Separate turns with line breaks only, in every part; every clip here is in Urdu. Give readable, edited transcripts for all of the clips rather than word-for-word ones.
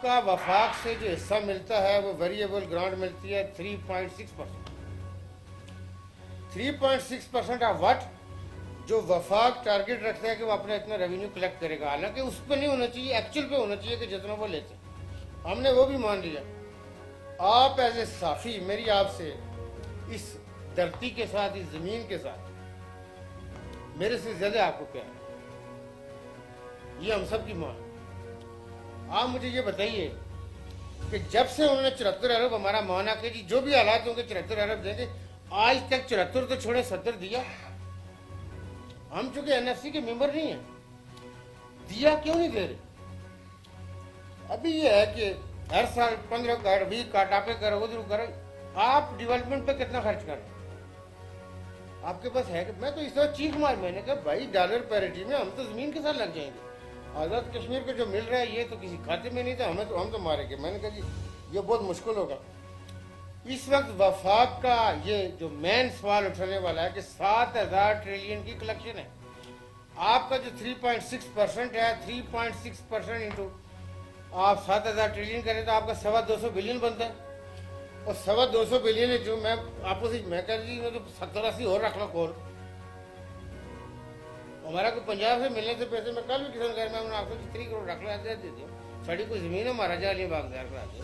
کا وفاق سے جو حصہ ملتا ہے وہ ویریبل گرانٹ ملتی ہے 3.6%. 3.6% آف وٹ؟ جو وفاق ٹارگیٹ رکھتا ہے کہ وہ اپنا اتنا ریونیو کلیکٹ کرے گا، حالانکہ اس پہ نہیں ہونا چاہیے، ایکچوئل پہ ہونا چاہیے کہ جتنا وہ لیتے ہیں. ہم نے وہ بھی مان لیا. آپ ایز اے صافی، میری آپ سے اس دھرتی کے ساتھ، اس زمین کے ساتھ میرے سے زیادہ آپ کو پیار ہے، یہ ہم سب کی مان. آپ مجھے یہ بتائیے کہ جب سے انہوں نے 74 ارب ہمارا مانا کہ جی جو بھی حالات ہوں گے 74 ارب دیں گے، آج تک 74 تو چھوڑے 70 دیا. ہم چونکہ NFC کے ممبر نہیں ہیں، دیا کیوں نہیں دے رہے؟ ابھی یہ ہے کہ ہر سال 15 کاٹ 20 کاٹ آپ کرو ادھر کرو. آپ ڈیولپمنٹ پہ کتنا خرچ کر رہے ہیں؟ آپ کے پاس ہے کہ میں تو اس وقت چیخ مار، میں نے کہا بھائی ڈالر پیریٹی میں ہم تو زمین کے ساتھ لگ جائیں گے. آزاد کشمیر کو جو مل رہا ہے یہ تو کسی کھاتے میں نہیں تھا، ہم تو مارے گے. میں نے کہا جی یہ بہت مشکل ہوگا. اس وقت وفاق کا یہ جو مین سوال اٹھنے والا ہے کہ 7,000 ٹریلین کی کلیکشن ہے. آپ کا جو 3.6% ہے، 3.6% انٹو آپ 7,000 ٹریلین کریں تو آپ کا 250 بلین بنتا ہے. اور 250 بلین ہے جو میں آپ کو میں کہہ جی میں تو 70-80 اور رکھ لوں کول. ہمارا کوئی پنجاب سے ملنے سے پیسے میں کل بھی کسان گھر میں آپ کو 3 کروڑ رکھ لو دے دیتے ہو. ساڑی کوئی زمین ہے ہمارا جالی باغدار کرا دے.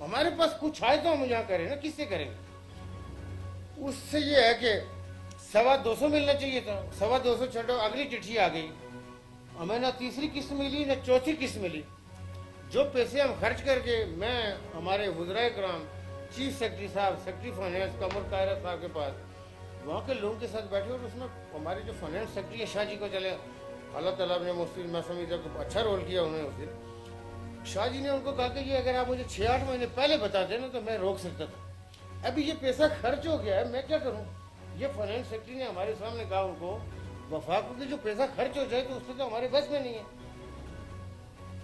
ہمارے پاس کچھ آئے تو ہم یہاں کریں نا، کس سے کریں گے؟ اس سے یہ ہے کہ 250 ملنا چاہیے تھا. 250 چھوڑو، اگلی چٹھی آ گئی، ہمیں نہ تیسری قسط ملی نہ چوتھی قسط ملی. جو پیسے ہم خرچ کر کے میں ہمارے وزرائے کرام، چیف سیکرٹری صاحب، سیکرٹری فائنانس قمر قاہرہ صاحب کے پاس وہاں کے لوگوں کے ساتھ بیٹھے، اور اس میں ہمارے جو فائنانس سیکرٹری شاہ جی کو چلے اللہ تعالیٰ نے میں سمجھتا کہ اچھا رول کیا انہوں نے. اس دن شاہ جی نے ان کو کہا کہ یہ اگر آپ مجھے 6-8 مہینے پہلے بتا دیں نا تو میں روک سکتا تھا. ابھی یہ پیسہ خرچ ہو گیا ہے، میں کیا کروں؟ یہ فائنانس سیکرٹری نے ہمارے سامنے کہا ان کو وفاق کو کہ جو پیسہ خرچ ہو جائے تو اس پہ تو ہمارے بس میں نہیں ہے.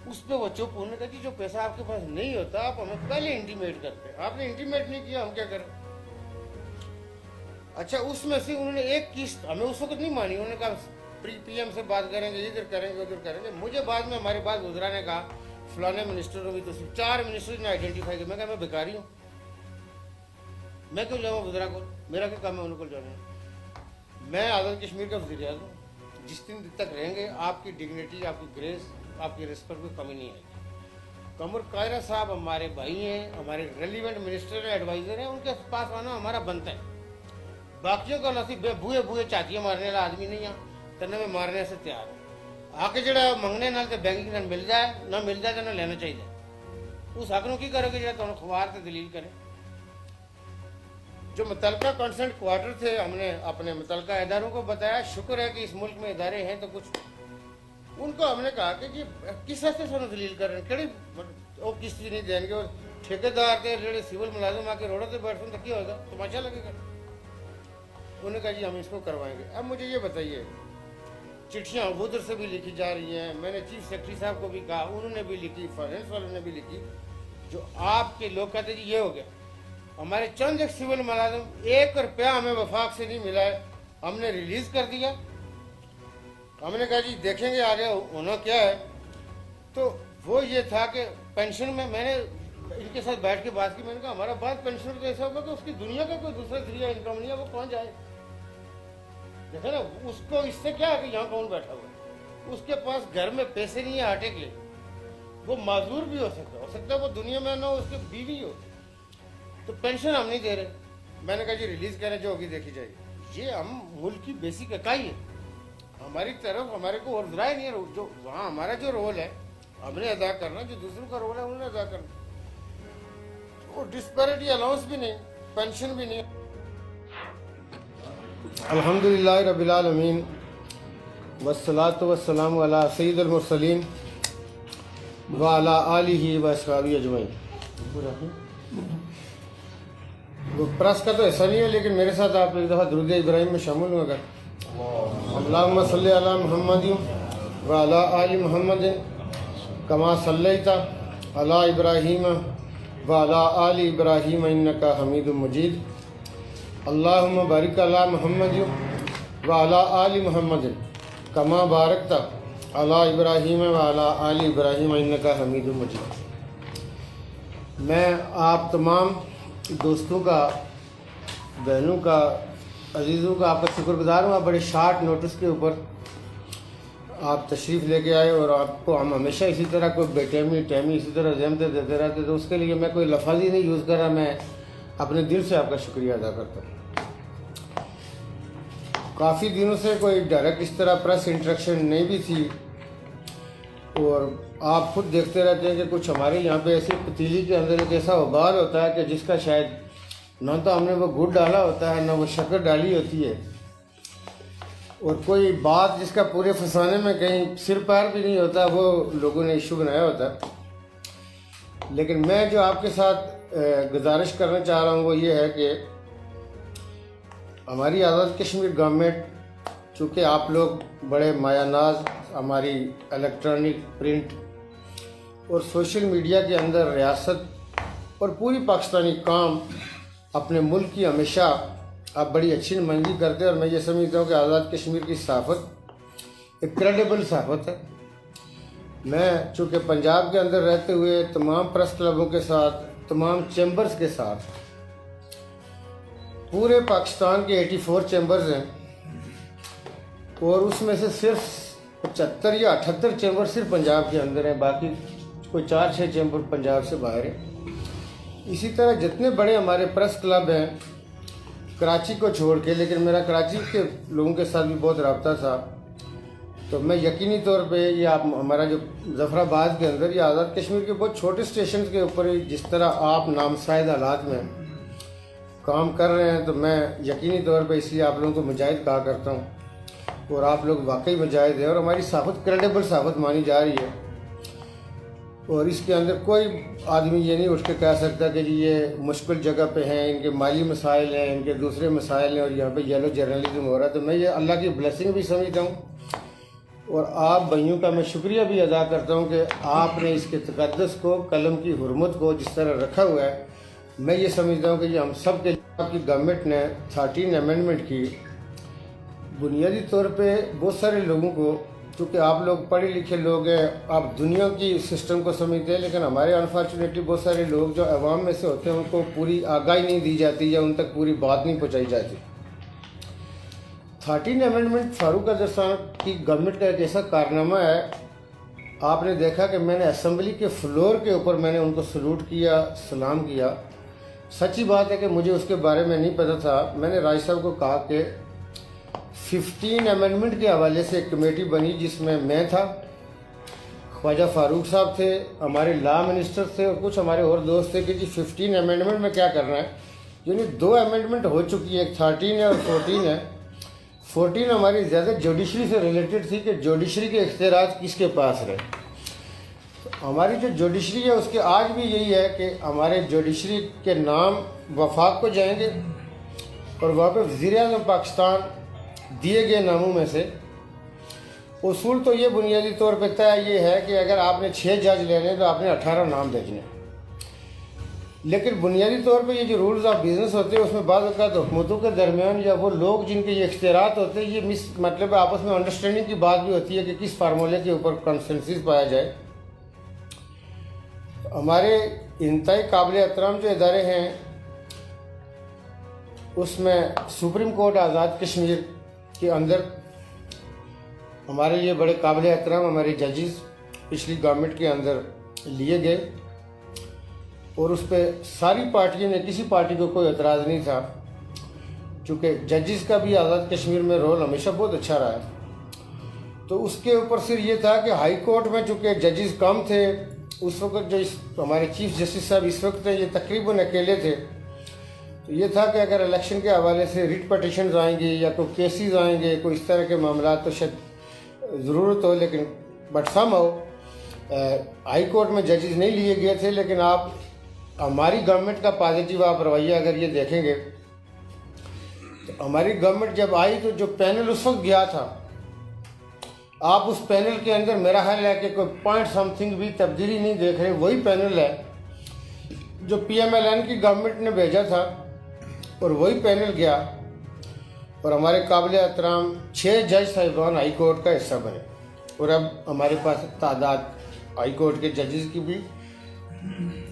اس پہ وہ چپ ہونے کا جی جو پیسہ آپ کے پاس نہیں ہوتا آپ ہمیں پہلے انٹیمیٹ کرتے. آپ نے انٹیمیٹ نہیں کیا، ہم کیا کریں؟ اچھا اس میں سے انہوں نے ایک قسط ہمیں اس وقت نہیں مانی. انہوں نے کہا پی ایم سے بات کریں گے، ادھر کریں گے ادھر کریں گے. مجھے بعد میں ہمارے پاس وزرا نے کہا فلانے منسٹر کو بھی تو 4 منسٹر نے آئیڈینٹیفائی کیا. میں کہا میں بیکاری ہوں، میں کیوں جاؤں وزرا کو؟ میرا کیا کام ہے ان کو جانا؟ میں آزاد کشمیر کا وزیر اعظم ہوں. جس دن تک رہیں گے آپ کی ڈگنیٹی، آپ کی گریس، آپ کی رسپیکٹ میں کمی نہیں آئے گی. قمر قاہرہ صاحب ہمارے بھائی ہیں، ہمارے ریلیونٹ منسٹر ہیں، ایڈوائزر ہیں، ان کے پاس آنا ہمارا بنتا ہے. باقیوں کا نصیب بے بوئے چاچیاں مارنے والا آدمی نہیں ہے، تنہا میں مارنے سے تیار ہے. آ کے جڑا منگنے نال تے بینکنگ نال مل جائے تو نہ لینا چاہیے. اس حق نو کی کرو گے جڑا تمہیں خوار تے دلیل کرے. جو متعلقہ کنسرٹ کوارٹر تھے ہم نے اپنے متعلقہ اداروں کو بتایا. شکر ہے کہ اس ملک میں ادارے ہیں تو کچھ ان کو ہم نے کہا کہ جی کس حد سے سنو دلیل کر رہے ہیں، کہڑی وہ کس چیز نہیں دیں گے. اور ٹھیکیدار کے جڑے سول ملازم آ کے روڈوں سے بیٹھتے ہیں تو کیا ہوگا؟ تماشا لگے گا. انہوں نے کہا جی ہم اس کو کروائیں گے. اب مجھے یہ بتائیے، چٹھیاں ادھر سے بھی لکھی جا رہی ہیں، میں نے چیف سیکرٹری صاحب کو بھی کہا، انہوں نے بھی لکھی، فائنانس والوں نے بھی لکھی. جو آپ کے لوگ کہتے ہیں جی یہ ہو گیا. ہمارے چند ایک سول ملازم 1 روپیہ ہمیں وفاق سے نہیں ملا ہے، ہم نے ریلیز کر دیا. ہم نے کہا جی دیکھیں گے آگے ہونا کیا ہے. تو وہ یہ تھا کہ پینشن میں نے ان کے ساتھ بیٹھ کے بات کی. میں نے کہا ہمارا بات پینشن تو ایسا ہوگا کہ اس کی دنیا کا کوئی دوسرا ذریعہ انکم نہیں ہے، وہ کون جائے؟ دیکھیں نا اس کو اس سے کیا ہے کہ یہاں کون بیٹھا ہوا ہے، اس کے پاس گھر میں پیسے نہیں ہیں آٹے کے لیے. وہ معذور بھی ہو سکتا ہے وہ دنیا میں نہ ہو، اس کی بیوی ہو. تو پینشن ہم نہیں دے رہے. میں نے کہا جی ریلیز کریں، جو ہوگی دیکھی جائے گی. یہ ہم ملک کی بیسک اکائی ہے. ہماری طرف ہمارے کو اور ذرائع نہیں ہے. جو وہاں ہمارا جو رول ہے ہم نے ادا کرنا، جو دوسروں کا رول ہے انہوں نے ادا کرنا. وہ ڈسپیرٹی الاؤنس بھی نہیں، پینشن بھی نہیں. الحمدللہ رب العالمین والصلاۃ والسلام علی سید المرسلین وعلی آلہ واصحابہ اجمعین. وہ پریس کا تو ایسا نہیں ہے، لیکن میرے ساتھ آپ ایک دفعہ درود ابراہیم میں شامل ہوں. اگر اللہم صلی علی محمد وعلی آل محمد کما صلیت علی ابراہیم وعلی آل ابراہیم انک حمید مجید. اللہم بارک علی محمد وعلی آل محمد کما بارکت علی ابراہیم وعلی آل ابراہیم انک حمید مجید. میں آپ تمام دوستوں کا، بہنوں کا، عزیزوں کا آپ کا شکر گزار ہوں. آپ بڑے شارٹ نوٹس کے اوپر آپ تشریف لے کے آئے اور آپ کو ہم ہمیشہ اسی طرح کوئی بے ٹیمی اسی طرح زحمتیں دیتے رہتے، تو اس کے لیے میں کوئی لفظ ہی نہیں یوز کر رہا. میں اپنے دل سے آپ کا شکریہ ادا کرتا ہوں. کافی دنوں سے کوئی ڈائریکٹ اس طرح پریس انٹریکشن نہیں بھی تھی، اور آپ خود دیکھتے رہتے ہیں کہ کچھ ہمارے یہاں پہ ایسی پتیلی کے اندر ایک ایسا وبال ہوتا ہے کہ جس کا شاید نہ تو ہم نے وہ گڑ ڈالا ہوتا ہے، نہ وہ شکر ڈالی ہوتی ہے، اور کوئی بات جس کا پورے فسانے میں کہیں سر پیر بھی نہیں ہوتا، وہ لوگوں نے ایشو بنایا ہوتا ہے. لیکن میں جو آپ کے ساتھ گزارش کرنا چاہ رہا ہوں وہ یہ ہے کہ ہماری آزاد کشمیر گورنمنٹ، چونکہ آپ لوگ بڑے مایہ ناز ہماری الیکٹرانک، پرنٹ اور سوشل میڈیا کے اندر ریاست اور پوری پاکستانی قوم اپنے ملک کی ہمیشہ آپ بڑی اچھی نمائندگی کرتے ہیں، اور میں یہ سمجھتا ہوں کہ آزاد کشمیر کی صحافت ایک کریڈیبل صحافت ہے. میں چونکہ پنجاب کے اندر رہتے ہوئے تمام پریس کلبوں کے ساتھ، تمام چیمبرز کے ساتھ، پورے پاکستان کے 84 چیمبرز ہیں، اور اس میں سے صرف 75 یا 78 چیمبر صرف پنجاب کے اندر ہیں، باقی کوئی 4-6 چیمبر پنجاب سے باہر ہیں. اسی طرح جتنے بڑے ہمارے پریس کلب ہیں کراچی کو چھوڑ کے، لیکن میرا کراچی کے لوگوں کے ساتھ بھی بہت رابطہ تھا، تو میں یقینی طور پہ یہ آپ ہمارا جو ظفر آباد کے اندر یہ آزاد کشمیر کے بہت چھوٹے اسٹیشنز کے اوپر جس طرح آپ نامساعد حالات میں کام کر رہے ہیں، تو میں یقینی طور پہ اس لیے آپ لوگوں کو مجاہد کہا کرتا ہوں، اور آپ لوگ واقعی مجاہد ہیں، اور ہماری صحافت کریڈیبل صحافت مانی جا رہی ہے. اور اس کے اندر کوئی آدمی یہ نہیں اٹھ کے کہہ سکتا کہ جی یہ مشکل جگہ پہ ہیں، ان کے مالی مسائل ہیں، ان کے دوسرے مسائل ہیں، اور یہاں پہ یلو جرنلزم ہو رہا ہے. تو میں یہ اللہ کی بلیسنگ بھی سمجھتا ہوں، اور آپ بھائیوں کا میں شکریہ بھی ادا کرتا ہوں کہ آپ نے اس کے تقدس کو، قلم کی حرمت کو جس طرح رکھا ہوا ہے. میں یہ سمجھتا ہوں کہ یہ ہم سب کے لیے آپ کی گورنمنٹ نے 13 امینڈمنٹ کی. بنیادی طور پہ بہت سارے لوگوں کو، چونکہ آپ لوگ پڑھے لکھے لوگ ہیں، آپ دنیا کی سسٹم کو سمجھتے ہیں، لیکن ہمارے انفارچونیٹلی بہت سارے لوگ جو عوام میں سے ہوتے ہیں ان کو پوری آگاہی نہیں دی جاتی یا ان تک پوری بات نہیں پہنچائی جاتی. 13 امینڈمنٹ فاروق اظہر صاحب کی گورنمنٹ کا ایک ایسا کارنامہ ہے. آپ نے دیکھا کہ میں نے اسمبلی کے فلور کے اوپر میں نے ان کو سلوٹ کیا، سلام کیا. سچی بات ہے کہ مجھے اس کے بارے میں نہیں پتہ تھا. میں نے راج صاحب کو کہا کہ 15 امینڈمنٹ کے حوالے سے ایک کمیٹی بنی جس میں تھا، خواجہ فاروق صاحب تھے، ہمارے لا منسٹر تھے، اور کچھ ہمارے اور دوست تھے کہ جی 15 امینڈمنٹ میں کیا کرنا ہے. یعنی 2 امینڈمنٹ ہو چکی ہے، ایک 13 ہے اور 14 ہے. 14 ہماری زیادہ جوڈیشری سے ریلیٹڈ تھی کہ جوڈیشری کے اختیارات کس کے پاس رہے. ہماری جو جوڈیشری ہے اس کے آج بھی یہی ہے کہ ہمارے جوڈیشری کے نام وفاق کو جائیں گے، اور وہاں پہ وزیر اعظم پاکستان دیے گئے ناموں میں سے اصول تو یہ بنیادی طور پہ طے یہ ہے کہ اگر آپ نے 6 جج لینے تو آپ نے 18 نام بھیجنے. لیکن بنیادی طور پہ یہ جو رولز آف بزنس ہوتے ہیں اس میں بعض اوقات حکومتوں کے درمیان یا وہ لوگ جن کے یہ اختیارات ہوتے ہیں، یہ مطلب آپس میں انڈرسٹینڈنگ کی بات بھی ہوتی ہے کہ کس فارمولے کے اوپر کنسنسس پایا جائے. ہمارے انتہائی قابل احترام جو ادارے ہیں اس میں سپریم کورٹ آزاد کشمیر کے اندر ہمارے لیے بڑے قابل احترام ہمارے ججز پچھلی گورنمنٹ کے اندر لیے گئے، اور اس پہ ساری پارٹیوں نے، کسی پارٹی کو کوئی اعتراض نہیں تھا، چونکہ ججز کا بھی آزاد کشمیر میں رول ہمیشہ بہت اچھا رہا ہے. تو اس کے اوپر صرف یہ تھا کہ ہائی کورٹ میں چونکہ ججز کم تھے اس وقت، جو ہمارے چیف جسٹس صاحب اس وقت ہیں یہ تقریباً اکیلے تھے، تو یہ تھا کہ اگر الیکشن کے حوالے سے ریٹ پٹیشنز آئیں گی یا کوئی کیسز آئیں گے، کوئی اس طرح کے معاملات، تو شاید ضرورت ہو. لیکن but some how high court میں ججز نہیں لیے گئے تھے. لیکن آپ ہماری گورنمنٹ کا پازیٹیو آپ رویہ اگر یہ دیکھیں گے تو ہماری گورنمنٹ جب آئی تو جو پینل اس وقت گیا تھا، آپ اس پینل کے اندر میرا خیال ہے کہ کوئی پوائنٹ سم تھنگ بھی تبدیلی نہیں دیکھ رہے. وہی پینل ہے جو پی ایم ایل این کی گورنمنٹ نے بھیجا تھا، اور وہی پینل گیا، اور ہمارے قابل احترام 6 جج صاحبان ہائی کورٹ کا حصہ بنے. اور اب ہمارے پاس تعداد ہائی کورٹ کے ججز کی بھی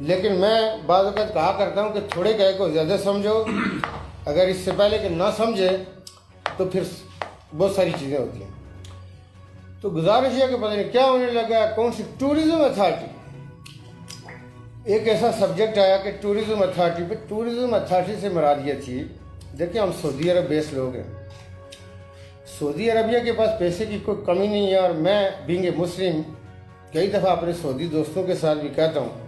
لیکن میں بعض اوقات کہا کرتا ہوں کہ تھوڑے کہے کو زیادہ سمجھو، اگر اس سے پہلے کہ نہ سمجھے تو پھر بہت ساری چیزیں ہوتی ہیں۔ تو گزارش ہے کہ پتہ نہیں کیا ہونے لگا ہے، کون سی ٹورزم اتھارٹی، ایک ایسا سبجیکٹ آیا کہ ٹورزم اتھارٹی پہ۔ ٹورزم اتھارٹی سے مراد یہ تھی، دیکھیں ہم سعودی عرب بیس لوگ ہیں، سعودی عربیہ کے پاس پیسے کی کوئی کمی نہیں ہے، اور میں بینگ اے مسلم کئی دفعہ اپنے سعودی دوستوں کے ساتھ بھی کہتا ہوں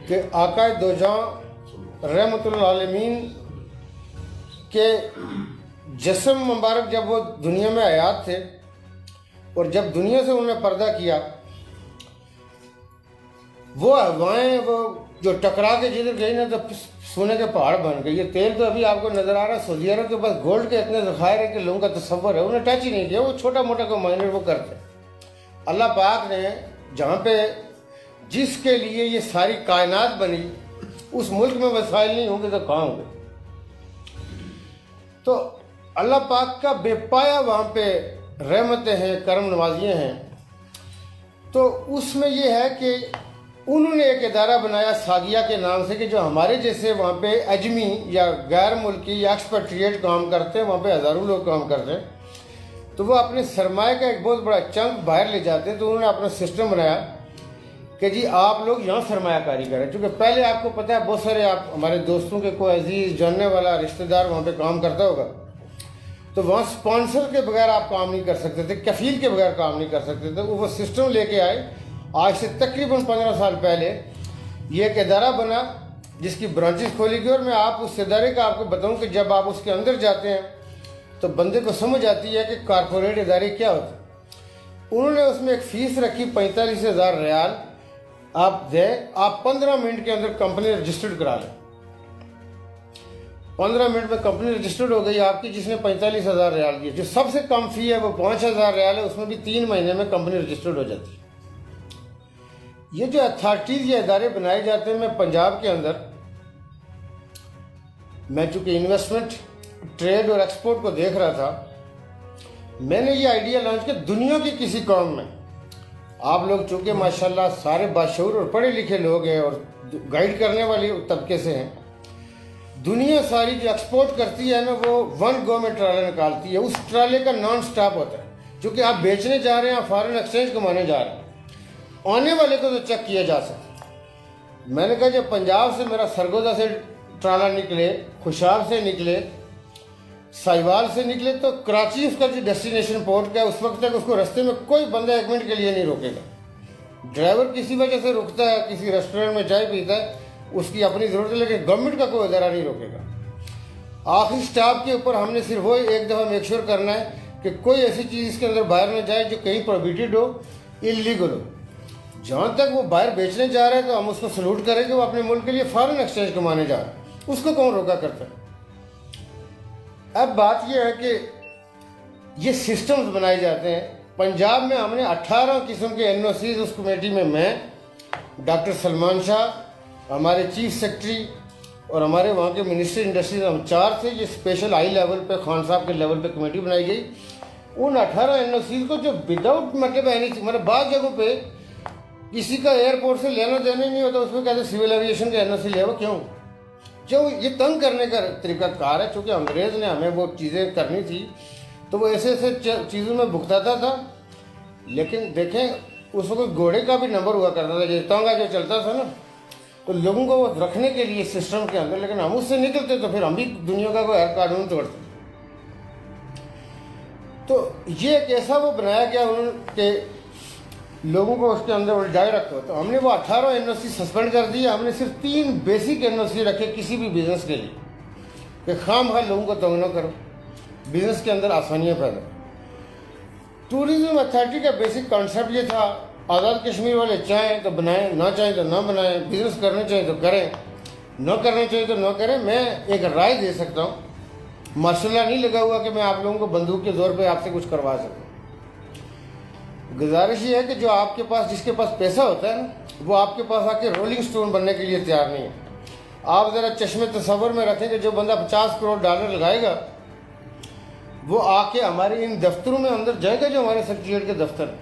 کہ آقا دو جہاں رحمۃ العالمین کے جسم مبارک جب وہ دنیا میں حیات تھے اور جب دنیا سے انہوں نے پردہ کیا، وہ ہوائیں وہ جو ٹکرا کے جدھر گئی نا تو سونے کے پہاڑ بن گئی۔ یہ تیل تو ابھی آپ کو نظر آ رہا ہے، سعودی عرب کے پاس گولڈ کے اتنے ذخائر ہیں کہ لوگوں کا تصور ہے، انہیں ٹچ ہی نہیں کیا، وہ چھوٹا موٹا کو مائنر وہ کرتے۔ اللہ پاک نے جہاں پہ جس کے لیے یہ ساری کائنات بنی، اس ملک میں وسائل نہیں ہوں گے تو کہاں ہوں گے؟ تو اللہ پاک کا بے پایا وہاں پہ رحمتیں ہیں، کرم نوازیاں ہیں۔ تو اس میں یہ ہے کہ انہوں نے ایک ادارہ بنایا ساگیہ کے نام سے، کہ جو ہمارے جیسے وہاں پہ اجمی یا غیر ملکی یا ایکسپیٹریٹ کام کرتے ہیں، وہاں پہ ہزاروں لوگ کام کرتے ہیں، تو وہ اپنے سرمایہ کا ایک بہت بڑا چنک باہر لے جاتے ہیں۔ تو انہوں نے اپنا سسٹم بنایا کہ جی آپ لوگ یہاں سرمایہ کاری کریں، چونکہ پہلے آپ کو پتہ ہے بہت سارے آپ ہمارے دوستوں کے کوئی عزیز جاننے والا رشتہ دار وہاں پہ کام کرتا ہوگا، تو وہاں سپانسر کے بغیر آپ کام نہیں کر سکتے تھے، کفیل کے بغیر کام نہیں کر سکتے تھے۔ وہ سسٹم لے کے آئے، آج سے تقریباً 15 سال پہلے یہ ایک ادارہ بنا جس کی برانچز کھولی گئی، اور میں آپ اس ادارے کا آپ کو بتاؤں کہ جب آپ اس کے اندر جاتے ہیں تو بندے کو سمجھ آتی ہے کہ کارپوریٹ ادارے کیا ہوتے ہیں۔ انہوں نے اس میں ایک فیس رکھی 45,000 ریال، آپ دیں، آپ 15 منٹ کے اندر کمپنی رجسٹرڈ کرا لیں۔ 15 منٹ میں کمپنی رجسٹرڈ ہو گئی آپ کی، جس نے 45,000 ریال دیے۔ جو سب سے کم فی ہے وہ 5,000 ریال ہے، اس میں بھی 3 مہینے میں کمپنی رجسٹرڈ ہو جاتی ہے۔ یہ جو اتھارٹیز یا ادارے بنائے جاتے ہیں، میں پنجاب کے اندر، میں چونکہ انویسٹمنٹ، ٹریڈ اور ایکسپورٹ کو دیکھ رہا تھا، میں نے یہ آئیڈیا لانچ کیا دنیا کی کسی قوم میں۔ آپ لوگ چونکہ ماشاءاللہ سارے باشعور اور پڑھے لکھے لوگ ہیں اور گائیڈ کرنے والے طبقے سے ہیں، دنیا ساری جو ایکسپورٹ کرتی ہے نا، وہ 1 گو میں ٹرالے نکالتی ہے، اس ٹرالے کا نان سٹاپ ہوتا ہے، چونکہ آپ بیچنے جا رہے ہیں، آپ فارن ایکسچینج کمانے جا رہے ہیں، آنے والے کو تو چیک کیا جا سکتا۔ میں نے کہا جب پنجاب سے میرا سرگودا سے ٹرالا نکلے، خوشاب سے نکلے، سائیوال سے نکلے، تو کراچی اس کا جو ڈیسٹینیشن پورٹ کا ہے، اس وقت تک اس کو رستے میں کوئی بندہ 1 منٹ کے لیے نہیں روکے گا۔ ڈرائیور کسی وجہ سے رکتا ہے، کسی ریسٹورنٹ میں چائے پیتا ہے، اس کی اپنی ضرورت ہے، لیکن گورنمنٹ کا کوئی ادارہ نہیں روکے گا۔ آخری سٹاپ کے اوپر ہم نے صرف وہ ایک دفعہ میک شور کرنا ہے کہ کوئی ایسی چیز اس کے اندر باہر نہ جائے جو کہیں پروہیبٹڈ ہو، انلیگل ہو۔ جہاں تک وہ باہر بیچنے جا رہا ہے تو ہم اس کو سلوٹ کریں کہ وہ اپنے ملک کے لیے فارن ایکسچینج کمانے جا رہا ہے، اس کو کون روکا کرتا ہے؟ اب بات یہ ہے کہ یہ سسٹمز بنائے جاتے ہیں۔ پنجاب میں ہم نے 18 قسم کے NOCs، اس کمیٹی میں ڈاکٹر سلمان شاہ، ہمارے چیف سیکرٹری اور ہمارے وہاں کے منسٹر انڈسٹریز، ہم 4 تھے۔ یہ اسپیشل ہائی لیول پہ، خان صاحب کے لیول پہ کمیٹی بنائی گئی۔ ان 18 NOCs کو جو وداؤٹ مطلب بعض جگہوں پہ کسی کا ایئرپورٹ سے لینا دینا نہیں ہوتا، اس میں کہتے ہیں سول ایویشن کا NOC لے، وہ کیوں؟ یہ تنگ کرنے کا طریقہ کار ہے، چونکہ انگریز نے ہمیں وہ چیزیں کرنی تھی تو وہ ایسے چیزوں میں بھگتاتا تھا۔ لیکن دیکھیں اس وقت گھوڑے کا بھی نمبر ہوا کرتا تھا، جیسے تانگا جو چلتا تھا نا، تو لوگوں کو وہ رکھنے کے لیے سسٹم کے اندر، لیکن ہم اس سے نکلتے تو پھر ہم بھی دنیا کا کوئی ہر قانون توڑتے۔ تو یہ ایک ایسا وہ بنایا گیا انہوں نے کہ لوگوں کو اس کے اندر الجھائے رکھو، تو ہم نے وہ 18 NOC سسپینڈ کر دیے۔ ہم نے صرف 3 بیسک NOC رکھے کسی بھی بزنس کے لیے، کہ خام خواہ لوگوں کو تنگ نہ کرو، بزنس کے اندر آسانیاں پیدا۔ ٹورزم اتھارٹی کا بیسک کانسیپٹ یہ تھا، آزاد کشمیر والے چاہیں تو بنائیں، نہ چاہیں تو نہ بنائیں، بزنس کرنا چاہیں تو کریں، نہ کرنا چاہیں تو نہ کریں۔ میں ایک رائے دے سکتا ہوں، ماشاء اللہ نہیں لگا ہوا کہ میں آپ لوگوں کو بندوق کے زور پہ آپ سے کچھ کروا سکوں۔ گزارش یہ ہے کہ جو آپ کے پاس، جس کے پاس پیسہ ہوتا ہے نا، وہ آپ کے پاس آ کے رولنگ سٹون بننے کے لیے تیار نہیں ہے۔ آپ ذرا چشم تصور میں رکھیں کہ جو بندہ $50 کروڑ لگائے گا، وہ آ کے ہمارے ان دفتروں میں اندر جائے گا، جو ہمارے سیکریٹریٹ کے دفتر ہیں۔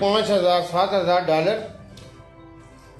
$5,000-7,000,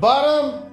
12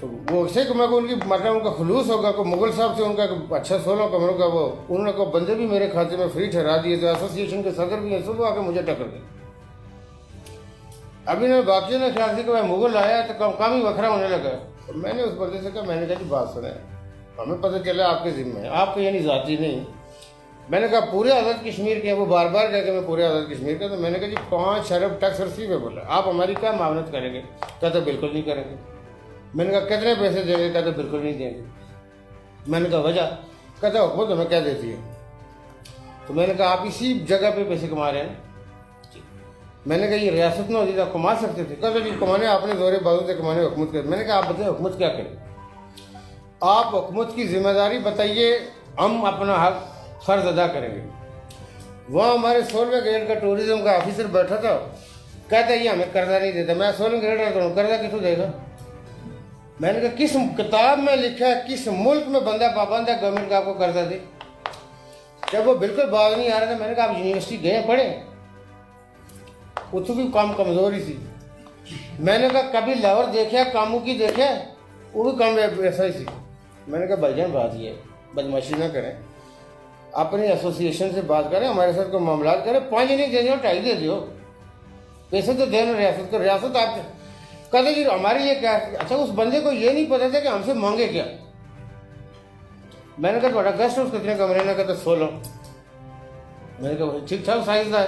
تو وہ اسے کہ میں کو ان کی مطلب ان کا خلوص ہوگا کو مغل صاحب سے ان کا اچھا 16 کمروں کا وہ انہوں نے کو بندے بھی میرے کھاتے میں فری ٹھہرا دیے تھے، ایسوسیشن کے صدر بھی ہیں، سب آ کے مجھے ٹکر گئے. ابھی نے باقیوں نے خیال سے کہ میں مغل آیا تو کام ہی وکھرا ہونے لگا. میں نے اس بندے سے کہا، میں نے کہا جی بات سنیں، ہمیں پتہ چلا آپ کے ذمہ ہے، آپ کو یعنی ذاتی نہیں. میں نے کہا پورے آزاد کشمیر کے، وہ بار بار کہہ کے میں پورے آزاد کشمیر کا، تو میں نے کہا جی 5 ارب ٹیکس ریسیو ہے، بولا آپ ہماری کیا معاونت کریں گے؟ کہتے بالکل نہیں کریں گے. میں نے کہا کتنے پیسے دیں گے؟ کہتے بالکل نہیں دیں گے. میں نے کہا وجہ؟ کہتا حکومت ہمیں کیا دیتی ہے. تو میں نے کہا آپ اسی جگہ پہ پیسے کما رہے ہیں. میں نے کہا یہ ریاست نہ ہوتی تو آپ کما سکتے تھے. کہتے جی کمانے آپ نے زور بازو سے کمانے حکومت کر. میں نے کہا آپ بتائیں حکومت کیا کرے؟ آپ حکومت کی ذمہ داری بتائیے، ہم اپنا حق فرض ادا کریں گے. وہاں ہمارے 16ویں گریڈ کا ٹوریزم کا آفیسر بیٹھا تھا، کہتا یہ ہمیں قرضہ نہیں دیتا. میں 16ویں گریڈ کا کروں، قرضہ کتوں دے گا؟ میں نے کہا کس کتاب میں لکھا ہے، کس ملک میں بندہ پابند ہے گورنمنٹ کا آپ کو قرضہ دے؟ جب وہ بالکل باز نہیں آ رہا تھا، میں نے کہا آپ یونیورسٹی گئے پڑھیں؟ اتو بھی کام کمزوری تھی. میں نے کہا کبھی لاہور دیکھا، کاموں کی دیکھا، وہ بھی کام ایسا ہی تھی. میں نے کہا بھائی جان بات یہ ہے، بدماشی نہ کریں، اپنی ایسوسیشن سے بات کریں، ہمارے ساتھ کوئی معاملات کریں. 5 نہیں دے دیو، 2.5 دے دیو، پیسے تو دینا ریاست کو. ریاست آپ کہتے جی ہماری یہ کیا؟ اچھا اس بندے کو یہ نہیں پتا تھا کہ ہم سے مانگے کیا. میں نے کہا تھوڑا گیسٹ ہاؤس کتنے کمرے نے؟ کہتے 16. میں نے کہا ٹھیک ٹھاک سائز ہے.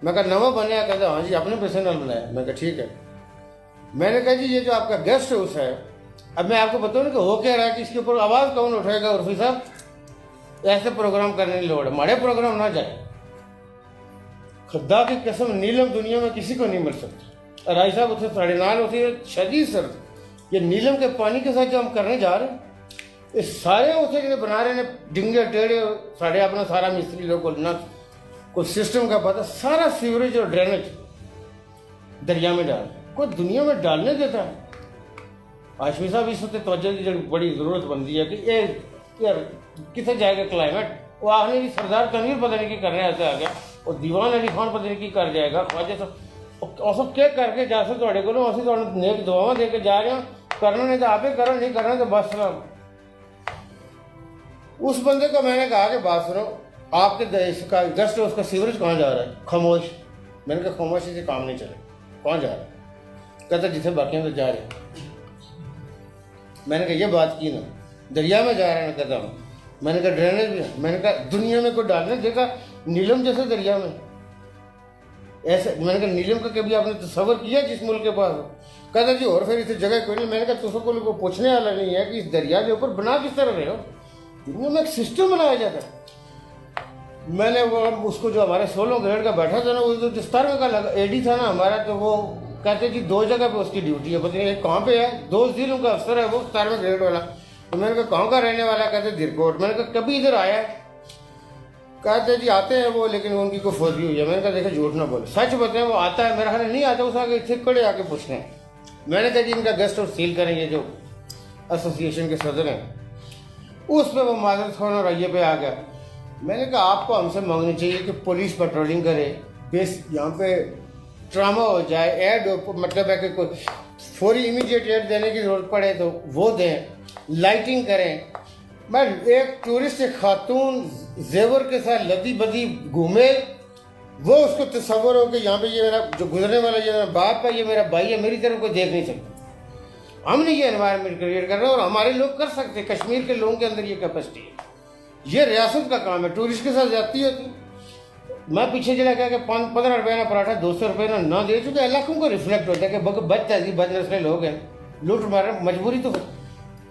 میں کہا نواں بنایا؟ کہتے ہاں جی اپنے پیسے نال بنایا. میں کہا ٹھیک ہے. میں نے کہا جی یہ جو آپ کا گیسٹ ہاؤس ہے، اب میں آپ کو بتاؤں کہ ہو کیا رہا ہے کہ اس کے اوپر آواز کون اٹھائے گا؟ عرفی صاحب ایسے پروگرام کرنے کی لوڑ ہے، ماڑے پروگرام نہ جائے. خدا کی قسم نیلم دنیا میں کسی کو نہیں مل سکتی. رائی صاحب اتنے 9:30 ہوتی ہے، شدید سرد. یہ نیلم کے پانی کے ساتھ جو ہم کرنے جا رہے ہیں، یہ سارے اتنے جو بنا رہے ہیں ڈنگے ٹیڑے، ساڑھے اپنا سارا مستری لوگ کو نہ کوئی سسٹم کا پتہ، سارا سیوریج اور ڈرینیج دریا میں ڈال کوئی دنیا میں ڈالنے دیتا ہے. ہاشمی صاحب اس وقت توجہ کی بڑی ضرورت بنتی ہے کہ یار کتنے جائے گا کلائمیٹ. وہ آخری جی سردار تنویر پتہ نہیں کی کرنے ایسے آ گیا، اور دیوان علی خان پتہ نہیں کی کر جائے گا. خواجہ صاحب اس کیا کر کے جا سکتے تھوڑے کو، اسی تھوڑے نیک دعاواں دے کے جا رہے ہیں. کرنا نہیں تو آپ ہی کرو، نہیں کرنا تو بس. اس بندے کو میں نے کہا کہ بات سنو، آپ کے گیسٹ ہاؤس کا سیوریج کہاں جا رہا ہے؟ خاموش. میں نے کہا خاموشی سے کام نہیں چلے. کہاں جا رہا ہے؟ کہتا جتنے باقی تو جا رہے ہیں. میں نے کہا یہ بات کی نا، دریا میں جا رہے ہیں. کہتا ہوں. میں نے کہا ڈرینیج بھی ہے. میں نے کہا دنیا میں کوئی ڈالنے دیکھا نیلم جیسے دریا میں ایسے؟ میں نے کہا نیلم کا کبھی آپ نے تصور کیا جس ملک کے پاس؟ کہتا جی اور پھر اس جگہ کوئی نہیں. میں نے کہا تو کو پوچھنے والا نہیں ہے کہ اس دریا کے اوپر بنا کس طرح رہے ہو؟ دنیا میں ایک سسٹم بنایا جاتا ہے. میں نے وہ اس کو جو ہمارے 16 گریڈ کا بیٹھا تھا نا، وہ جو 17 کا اے ڈی تھا نا ہمارا، تو وہ کہتے جی 2 جگہ پہ اس کی ڈیوٹی ہے، پتہ نہیں ایک کہاں پہ ہے، 2 ضلعوں کا افسر ہے وہ 17 گریڈ والا. تو میں نے کہا کہاں کا رہنے والا؟ کہتے درکوٹ. میں نے کہا کبھی ادھر آیا ہے؟ کہتے جی آتے ہیں وہ، لیکن ان کی کوئی فوجی ہوئی ہے. میں نے کہا دیکھیں جھوٹ نہ بولے، سچ بتائیں. وہ آتا ہے، میرا خیال نہیں آتا، اس آگے اتنے کڑے آ کے پوچھتے ہیں. میں نے کہا جی ان کا گیسٹ ہاؤس سیل کریں، یہ جو ایسوسیشن کے صدر ہیں. اس پہ وہ معذرت خواہ اور یہ پہ آ گیا. میں نے کہا آپ کو ہم سے مانگنی چاہیے کہ پولیس پیٹرولنگ کرے، بیس یہاں پہ ٹراما ہو جائے، ایڈ مطلب ہے کہ کوئی فوری امیڈیٹ ایڈ دینے کی ضرورت پڑے تو وہ دیں، لائٹنگ کریں. میں ایک ٹورسٹ خاتون زیور کے ساتھ لدی بدی گھومے، وہ اس کو تصور ہو کہ یہاں پہ یہ میرا جو گزرنے والا یہ میرا باپ ہے، یہ میرا بھائی ہے، میری طرف کوئی دیکھ نہیں سکتا. ہم نے یہ انوائرمنٹ کریٹ کر رہے ہیں اور ہمارے لوگ کر سکتے ہیں. کشمیر کے لوگوں کے اندر یہ کیپیسٹی ہے. یہ ریاست کا کام ہے. ٹورسٹ کے ساتھ زیادتی ہوتی. میں پیچھے چلا گیا کہ 15 روپے نہ پراٹھا 200 روپے نہ دے چکے. علاقوں کو ریفلیکٹ ہوتا ہے کہ بد تہذیب بد نسلیں لوگ ہیں، لوٹ مار مجبوری. تو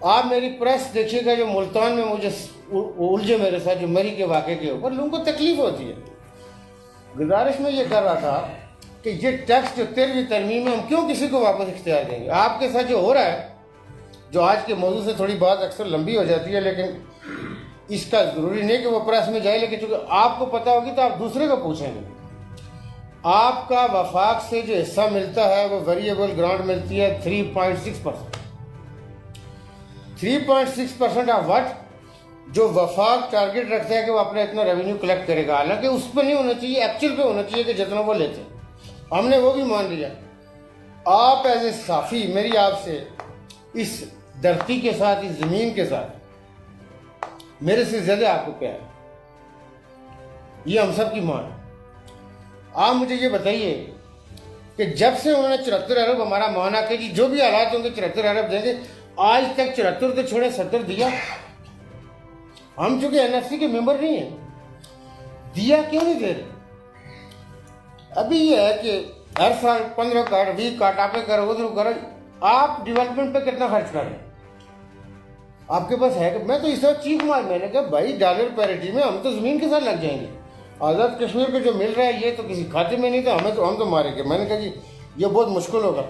آپ میری پریس دیکھیے گا جو ملتان میں مجھے الجھے میرے ساتھ جو مری کے واقعے کے اوپر، لوگوں کو تکلیف ہوتی ہے. گزارش میں یہ کر رہا تھا کہ یہ ٹیکس جو 13ویں ترمیم ہے ہم کیوں کسی کو واپس اختیار دیں گے؟ آپ کے ساتھ جو ہو رہا ہے، جو آج کے موضوع سے تھوڑی بات اکثر لمبی ہو جاتی ہے، لیکن اس کا ضروری نہیں کہ وہ پریس میں جائے، لیکن چونکہ آپ کو پتہ ہوگی تو آپ دوسرے کو پوچھیں گے. آپ کا وفاق سے جو حصہ ملتا ہے وہ ویریبل گرانٹ ملتی ہے 3.6%. 3.6% آف وٹ؟ جو وفاق ٹارگیٹ رکھتا ہے کہ وہ اپنا اتنا ریونیو کلیکٹ کرے گا، حالانکہ اس پہ نہیں ہونا چاہیے، ایکچوئل پہ ہونا چاہیے کہ جتنا وہ لیتے ہیں. ہم نے وہ بھی مان لیا. آپ ایز اے صافی میری آپ سے اس دھرتی کے ساتھ، اس زمین کے ساتھ میرے سے زیادہ آپ کو پیار ہے. یہ ہم سب کی ماں ہے. آپ مجھے یہ بتائیے کہ جب سے انہوں نے 74 ارب ہمارا مانا کہ جی جو بھی حالات ہوں گے 74 ارب دیں گے، آج تک 74 تو چھوڑے 70 دیا. ہم چونکہ NFC کے ممبر نہیں ہیں، دیا کیوں نہیں دے رہے؟ ابھی یہ ہے کہ ہر سال 15 کارڈ 20 کارڈ آپ کرو ادھر کرو. آپ ڈیولپمنٹ پہ کتنا خرچ کر رہے ہیں؟ آپ کے پاس ہے کہ میں تو اس وقت چیخ مار، میں نے کہا بھائی ڈالر پیریٹی میں ہم تو زمین کے ساتھ لگ جائیں گے. آزاد کشمیر کو جو مل رہا ہے یہ تو کسی کھاتے میں نہیں تھا، ہم تو ماریں گے. میں نے کہا جی یہ بہت مشکل ہوگا.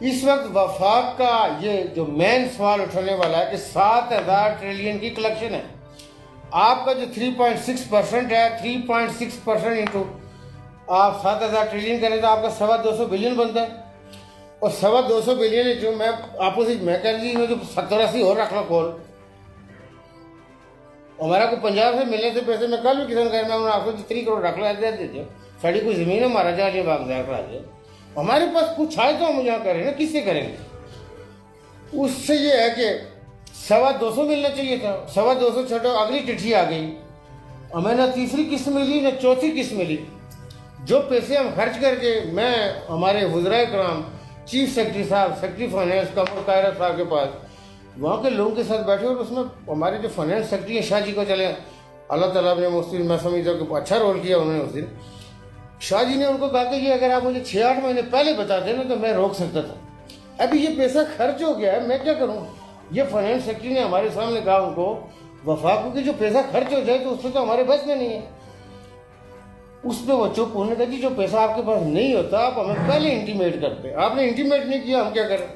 اس وقت وفاق کا یہ جو مین سوال اٹھنے والا ہے کہ 7,000 ٹریلین کی کلیکشن ہے. آپ کا جو 3.6% ہے، 3.6% انٹو آپ 7,000 ٹریلین کریں تو آپ کا 250 بلین بنتا ہے. اور 250 بلین جو میں اپوزٹ میں کہہ رہی جو 70-80 اور رکھ لو کول. ہمارا کو پنجاب سے ملنے سے پیسے میں کل بھی کسان کہہ میں آپ کو 3 کروڑ رکھ لو دے دیتے. ساڑی کوئی زمین ہے ہمارا جا لیا باغ جا کر آ جائے. ہمارے پاس کچھ آئے تو ہم یہاں کریں نا، کس سے کریں گے؟ اس سے یہ ہے کہ 250 ملنا چاہیے تھا. 250 چھوٹو اگلی چٹھی آ گئی، ہمیں نہ تیسری قسط ملی نہ چوتھی قسط ملی. جو پیسے ہم خرچ کر کے میں ہمارے وزرائے کرام چیف سیکرٹری صاحب، سیکرٹری فائنینس قمر قاہرہ صاحب کے پاس وہاں کے لوگوں کے ساتھ بیٹھے، اور اس میں ہمارے جو فائنینس سیکرٹری ہیں شاہ جی کو چلے اللہ تعالیٰ نے اس دن میں سمجھتا ہوں کہ اچھا رول کیا انہوں نے. اس دن شاہ جی نے ان کو کہا کہ یہ اگر آپ مجھے 6-8 مہینے پہلے بتا دیں نا تو میں روک سکتا تھا. ابھی یہ پیسہ خرچ ہو گیا ہے، میں کیا کروں؟ یہ فائنینس سیکرٹری نے ہمارے سامنے کہا ان کو وفاق کی جو پیسہ خرچ ہو جائے تو اس سے تو ہمارے بس میں نہیں ہے. اس پہ وہ چپ ہونے کا جی جو پیسہ آپ کے پاس نہیں ہوتا آپ ہمیں پہلے انٹیمیٹ کرتے. آپ نے انٹیمیٹ نہیں کیا، ہم کیا کریں؟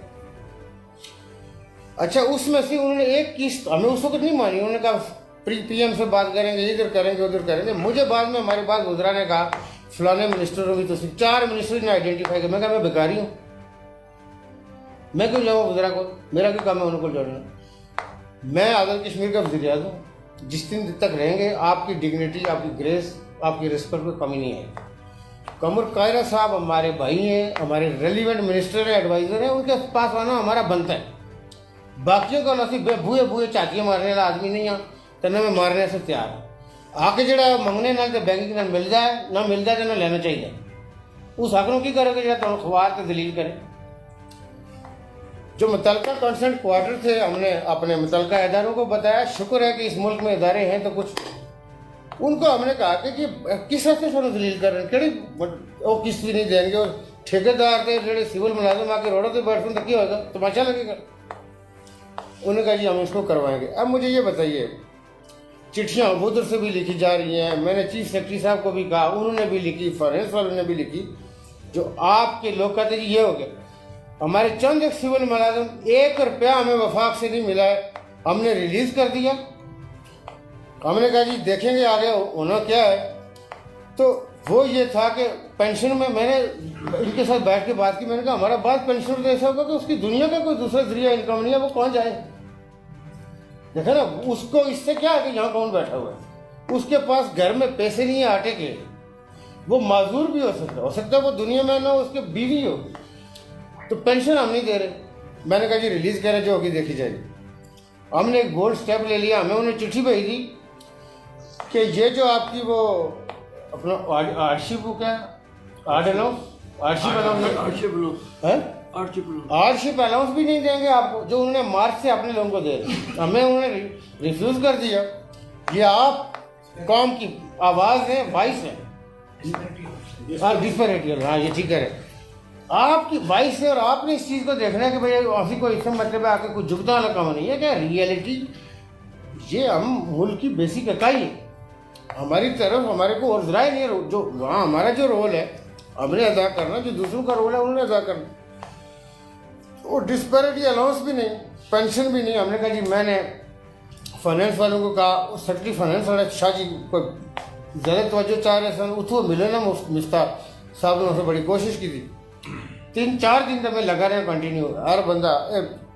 اچھا اس میں سے انہوں نے ایک قسط ہمیں اس وقت نہیں مانی. انہوں نے کہا پی ایم سے بات کریں گے، ادھر کریں گے ادھر کریں گے. مجھے بعد میں ہمارے پاس وزرا نے کہا فلانے منسٹر بھی تو 4 منسٹر نے آئیڈینٹیفائی کیا. میں کہا میں بیکاری ہوں، میں کیوں جاؤں وزرا کو؟ میرا کیوں کام ہے ان کو جوڑنا؟ میں آزاد کشمیر کا وزیر اعظم ہوں. جس دن تک رہیں گے آپ کی ڈگنیٹی، آپ کی گریس، آپ کی رسپیکٹ میں کمی نہیں آئے گی. قمر قاہرہ صاحب ہمارے بھائی ہیں، ہمارے ریلیونٹ منسٹر ہیں، ایڈوائزر ہیں، ان کے پاس آنا ہمارا بنتا ہے. باقیوں کا نصیب بے بوئے چاچیاں مارنے والا آدمی نہیں ہے تو نہ میں مارنے سے تیار ہوں. آ کے جڑا منگنے نہ تو بینکنگ نہ مل جائے تو نہ لینا چاہیے. اس حق نو کی کرو گے جڑا تمہیں خوار تو دلیل کرے. جو متعلقہ کنسرٹ کوارٹر تھے ہم نے اپنے متعلقہ اداروں کو بتایا. شکر ہے کہ اس ملک میں ادارے ہیں تو کچھ ان کو ہم نے کہا کہ کس حد سے سنو دلیل کر رہے ہیں، کہڑی وہ قسط بھی نہیں دیں گے. اور ٹھیکیدار تھے جڑے سول ملازم آ کے روڈوں پہ بیٹھوں تو کیا ہوگا؟ تماشا لگے گا. انہوں نے کہا جی ہم اس کو کروائیں گے. اب مجھے یہ بتائیے چٹھیاں ادھر سے بھی لکھی جا رہی ہیں. میں نے چیف سیکرٹری صاحب کو بھی کہا، انہوں نے بھی لکھی، فائنینس والوں نے بھی لکھی. جو آپ کے لوگ کہتے ہیں جی یہ ہو گیا. ہمارے چند ایک سول ملازم 1 روپیہ ہمیں وفاق سے نہیں ملا ہے، ہم نے ریلیز کر دیا. ہم نے کہا جی دیکھیں گے آگے ہونا کیا ہے. تو وہ یہ تھا کہ پینشن میں نے ان کے ساتھ بیٹھ کے بات کی. میں نے کہا ہمارا بات پینشن تو ایسا ہوگا کہ اس کی دنیا کا کوئی دوسرا ذریعہ انکم نہیں ہے، وہ کون جائے؟ دیکھیں نا اس کو اس سے کیا ہے کہ یہاں کون بیٹھا ہوا ہے، اس کے پاس گھر میں پیسے نہیں ہیں آٹے کے، وہ معذور بھی ہو سکتا ہے وہ دنیا میں نہ اس کے بیوی ہو. تو پینشن ہم نہیں دے رہے. میں نے کہا جی ریلیز کریں جو ہوگی دیکھی جائے گی. ہم نے ایک بولڈ اسٹیپ لے لیا. ہمیں انہیں چٹھی بھیج دی کہ یہ جو آپ کی وہ اپنا آرشپ کیا آرشپ الاؤنس بھی نہیں دیں گے آپ کو، جو انہوں نے مارچ سے اپنے لوگوں کو دے رہے. ہمیں انہوں نے ریفیوز کر دیا. یہ آپ قوم کی آواز ہے، وائس ہے، ڈسپیریٹی. ہاں یہ ٹھیک ہے، آپ کی وائس ہے اور آپ نے اس چیز کو دیکھنا ہے کہ بھائی ایسی کوئی اس سے مطلب ہے آ کے کچھ جھکتا والا کام نہیں ہے. کیا ریئلٹی یہ ہم ملک کی بیسک اکائی ہے. ہماری طرف ہمارے کو اور ذرائع نہیں ہے. جو وہاں ہمارا جو رول ہے ہم نے ادا کرنا، جو دوسروں کا رول ہے انہوں نے ادا کرنا. اور ڈسپیریٹی الاؤنس بھی نہیں، پینشن بھی نہیں. ہم نے کہا جی میں نے فائنینس والوں کو کہا، سیکرٹری فائنینس والے شاہ جی کو زیادہ توجہ چاہ رہے سن، اتو ملے نا مفتاح صاحب نے اسے بڑی کوشش کی تھی. 3-4 دن تک میں لگا رہا کنٹینیو. ہر بندہ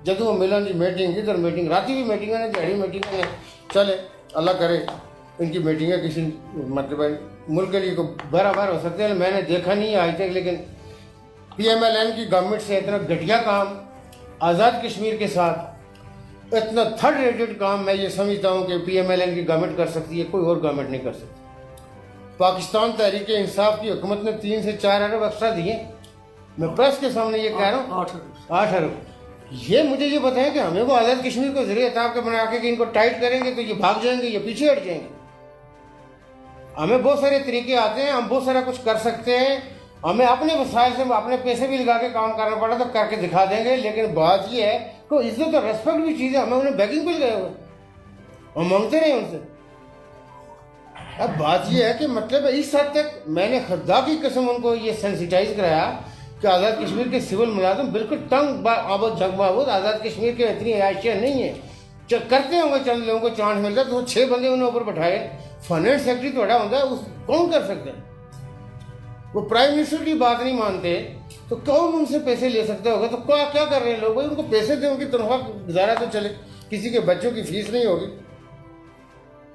جدوں ملن جی میٹنگ ادھر میٹنگ، راتی بھی میٹنگ ہے، دیہڑی میٹنگ ہے. چلے اللہ کرے ان کی میٹنگیں کسی مطلب ملک کے لیے برابر ہو سکتے ہیں. میں نے دیکھا نہیں آج تک، لیکن PMLN کی گورنمنٹ سے اتنا گھٹیا کام آزاد کشمیر کے ساتھ اتنا تھرڈ ریٹڈ کام میں یہ سمجھتا ہوں کہ پی ایم ایل این کی گورنمنٹ کر سکتی ہے، کوئی اور گورنمنٹ نہیں کر سکتی۔ پاکستان تحریک انصاف کی حکومت نے 3 سے 4 ارب ایکسٹرا دیے، میں پریس کے سامنے یہ کہہ رہا ہوں 8 ارب۔ یہ مجھے یہ بتائیں کہ ہمیں وہ آزاد کشمیر کو ذریعہ عطاب کے بنا کے کہ ان کو ٹائٹ کریں گے تو یہ بھاگ جائیں گے، یہ پیچھے ہٹ جائیں گے۔ ہمیں بہت سارے طریقے آتے ہیں، ہم بہت سارا کچھ کر سکتے ہیں، ہمیں اپنے وسائل سے اپنے پیسے بھی لگا کے کام کرنا پڑا تو کر کے دکھا دیں گے، لیکن بات یہ ہے کہ عزت اور ریسپیکٹ بھی چیز ہے، ہمیں انہیں بیکنگ پہ گئے ہوئے ہم مانگتے رہے ان سے۔ اب بات یہ ہے کہ مطلب اس حد تک میں نے خدا کی قسم ان کو یہ سینسیٹائز کرایا کہ آزاد کشمیر کے سول ملازم بالکل تنگ آبود جھگ بابود، آزاد کشمیر کے اتنی عائشیاں نہیں ہیں، کرتے ہوں گے چند لوگوں کو چانس ملتا ہے تو وہ 6 بندے انہیں اوپر بٹھائے، فائنانس سیکرٹری تھوڑا ہوتا ہے، کون کر سکتے ہیں؟ وہ پرائم منسٹر کی بات نہیں مانتے تو کون ان سے پیسے لے سکتا ہوگا؟ تو کیا کر رہے ہیں لوگ؟ ان کو پیسے دیں، ان کی تنخواہ گزارا تو چلے، کسی کے بچوں کی فیس نہیں ہوگی۔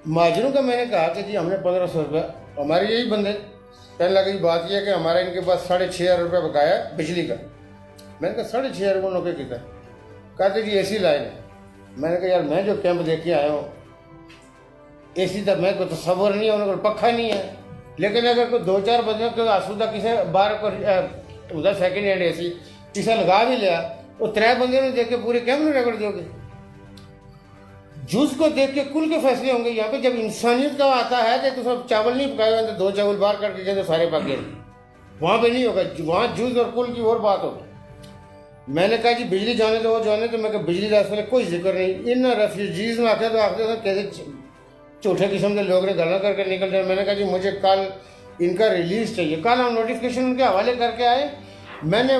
مہاجروں کا میں نے کہا کہ جی ہم نے 1500 روپے، ہمارے یہی بندے کہنے لگے بات یہ ہے کہ ہمارا ان کے پاس 6,500 روپے بقایا ہے بجلی کا۔ میں نے کہا 6,500 روپے نوکے کتا ہے؟ کہتے جی اے سی لائن ہے۔ میں نے کہا یار میں جو کیمپ دیکھ کے آیا ہوں اے سی تک میں کوئی تصور نہیں ہے، انہیں کوئی پکھا نہیں ہے، لیکن اگر کوئی 2-4 بندوں کو آسودہ کسی باہر کو ادھر سیکنڈ ہینڈ اے سی کسی لگا بھی لیا، وہ 3 بندے نے دیکھ کے پورے کیمپ میں رگڑ دو گے۔ جوس کو دیکھ کے کل کے فیصلے ہوں گے یہاں پہ۔ جب انسانیت کا آتا ہے تو سب چاول نہیں پکائے ہوئے، 2 چاول باہر کر کے کہتے سارے پک گئے، وہاں پہ نہیں ہوگا، وہاں جوس اور کل کی اور بات ہوگی۔ میں نے کہا جی بجلی جانے تو وہ جانے، تو میں کہا بجلی کا اس میں کوئی ذکر نہیں، ان ریفیوجیز میں آتے تو آخر کیسے چوٹھے قسم کے لوگ نے گلا کر کے نکل جائے۔ میں نے کہا جی مجھے کل ان کا ریلیز چاہیے، کل ہم نوٹیفکیشن ان کے حوالے کر کے آئے۔ میں نے